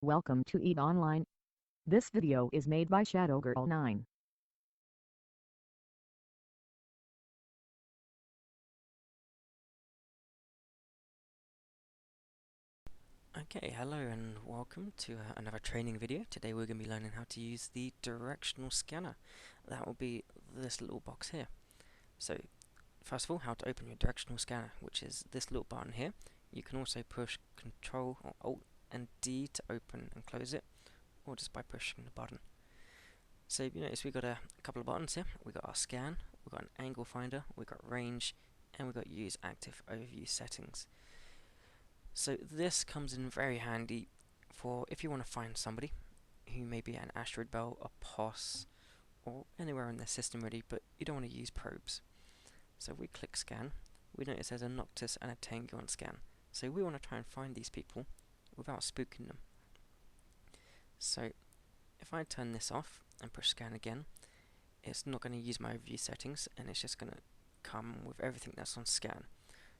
Welcome to EVE Online. This video is made by ShadowGirl9. Okay, hello and welcome to another training video. Today we're going to be learning how to use the directional scanner. That will be this little box here. So, first of all, how to open your directional scanner, which is this little button here. You can also push Control or Alt and D to open and close it, or just by pushing the button. So you notice we've got a couple of buttons here. We've got our scan, we've got an angle finder, we've got range, and we've got use active overview settings. So this comes in very handy for if you want to find somebody who may be at an asteroid belt, a POS, or anywhere in their system really, but you don't want to use probes. So if we click scan, we notice there's a Noctis and a Tengu on scan. So we want to try and find these people without spooking them. So if I turn this off and push scan again, it's not going to use my overview settings and it's just going to come with everything that's on scan.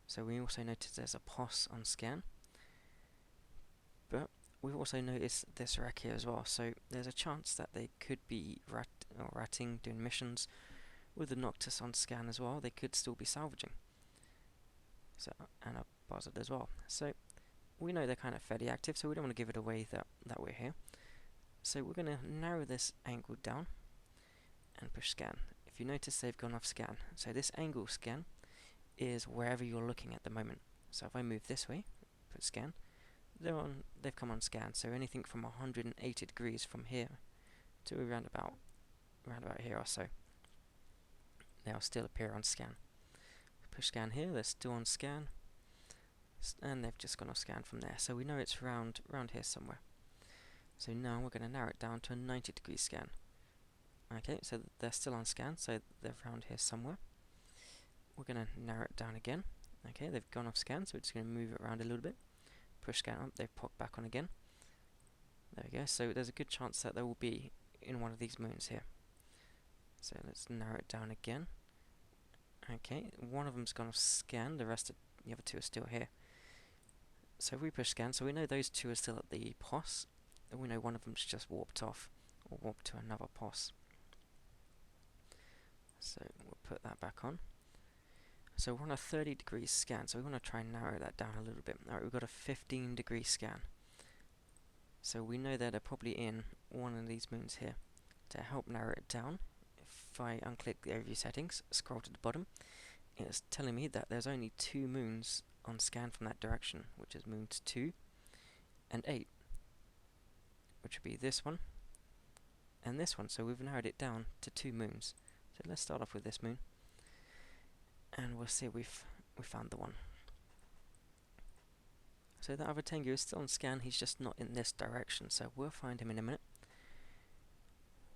So we also notice there's a POS on scan, but we've also noticed this wreck here as well, so there's a chance that they could be ratting, doing missions with the Noctis on scan as well. They could still be salvaging. So, and a buzzard as well. So we know they're kind of fairly active, so we don't want to give it away that we're here. So we're going to narrow this angle down and push scan. If you notice, they've gone off scan. So this angle scan is wherever you're looking at the moment. So if I move this way, put scan, they've come on scan. So anything from 180 degrees from here to around about here or so, they'll still appear on scan. Push scan here, they're still on scan, and they've just gone off scan from there. So we know it's around here somewhere. So now we're going to narrow it down to a 90-degree scan. Okay, so they're still on scan, so they're around here somewhere. We're going to narrow it down again. Okay, they've gone off scan, so we're just going to move it around a little bit. Push scan up, they've popped back on again. There we go, so there's a good chance that they will be in one of these moons here. So let's narrow it down again. Okay, one of them's gone off scan, the other two are still here. So if we push scan, so we know those two are still at the POS, and we know one of them's just warped off, or warped to another POS. So we'll put that back on. So we're on a 30-degree scan, so we want to try and narrow that down a little bit. Alright, we've got a 15-degree scan. So we know that they're probably in one of these moons here. To help narrow it down, if I unclick the overview settings, scroll to the bottom, it's telling me that there's only 2 moons on scan from that direction, which is moons 2 and 8, which would be this one and this one. So we've narrowed it down to 2 moons. So let's start off with this moon, and we'll see we found the one. So that other Tengu is still on scan, he's just not in this direction, so we'll find him in a minute.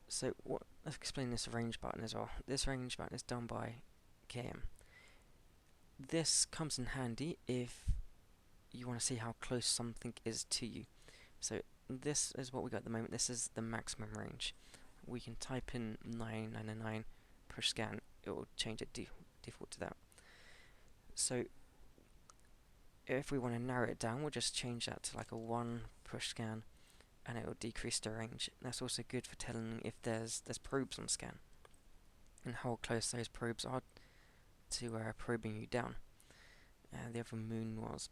So let's explain this range button as well. This range button is done by KM. This comes in handy if you want to see how close something is to you. So this is what we got at the moment. This is the maximum range. We can type in 999, push scan, it will change it default to that. So if we want to narrow it down, we'll just change that to like a 1, push scan, and it will decrease the range. That's also good for telling if there's probes on scan and how close those probes are to probing you down. The other moon was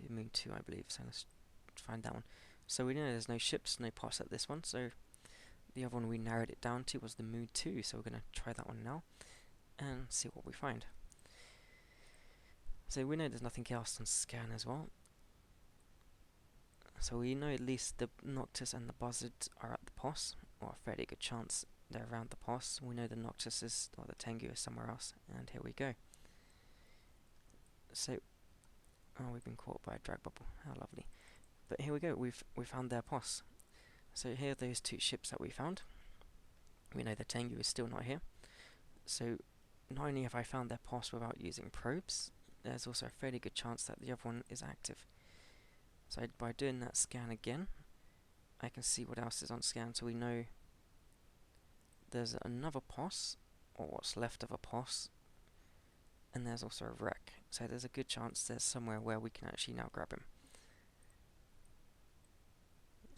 moon 2, I believe, so let's find that one. So we know there's no ships, no POS at this one, so the other one we narrowed it down to was the moon 2, so we're going to try that one now and see what we find. So we know there's nothing else on scan as well. So we know at least the Noctis and the Buzzard are at the POS, or a fairly good chance they're around the POS. We know the Noctis or the Tengu is somewhere else, and here we go. So, we've been caught by a drag bubble, how lovely. But here we go, we've found their POS. So here are those 2 ships that we found. We know the Tengu is still not here. So not only have I found their POS without using probes, there's also a fairly good chance that the other one is active. So by doing that scan again, I can see what else is on scan, so we know there's another POS, or what's left of a POS, and there's also a wreck. So there's a good chance there's somewhere where we can actually now grab him.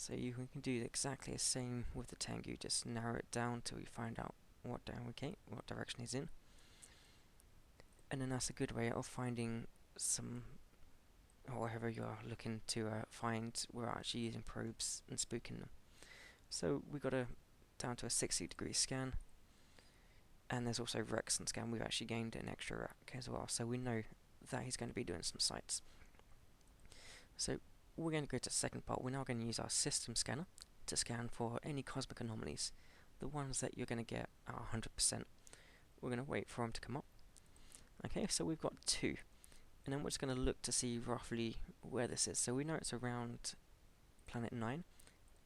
So we can do exactly the same with the Tengu, just narrow it down till we find out what direction he's in. And then that's a good way of finding some, or whatever you're looking to find, we're actually using probes and spooking them. So we got down to a 60-degree scan, and there's also Rex and scan. We've actually gained an extra rack as well, so we know that he's going to be doing some sights. So we're going to go to the second part. We're now going to use our system scanner to scan for any cosmic anomalies, the ones that you're going to get at 100%. We're going to wait for them to come up. Okay, so we've got 2, and then we're just going to look to see roughly where this is. So we know it's around planet 9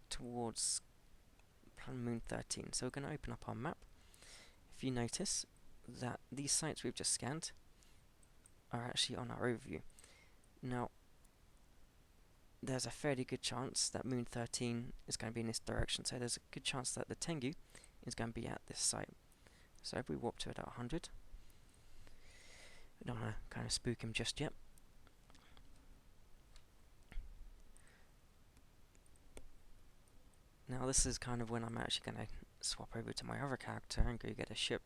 towards moon 13. So we're going to open up our map. If you notice that these sites we've just scanned are actually on our overview. Now, there's a fairly good chance that moon 13 is going to be in this direction, so there's a good chance that the Tengu is going to be at this site. So if we warp to it at 100, we don't want to kind of spook him just yet. Now this is kind of when I'm actually going to swap over to my other character and go get a ship.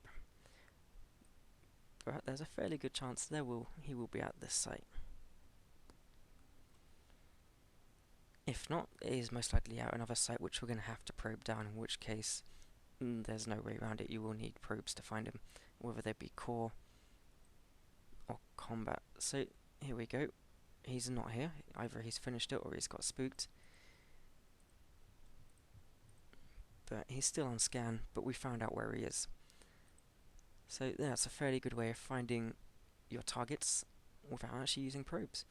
But there's a fairly good chance he will be at this site. If not, it is most likely at another site which we're going to have to probe down, in which case there's no way around it. You will need probes to find him, whether they be core or combat. So here we go. He's not here. Either he's finished it or he's got spooked. But he's still on scan, but we found out where he is. So that's a fairly good way of finding your targets without actually using probes.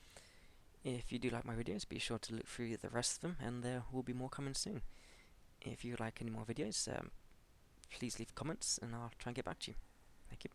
If you do like my videos, be sure to look through the rest of them, and there will be more coming soon. If you would like any more videos, please leave comments and I'll try and get back to you. Thank you.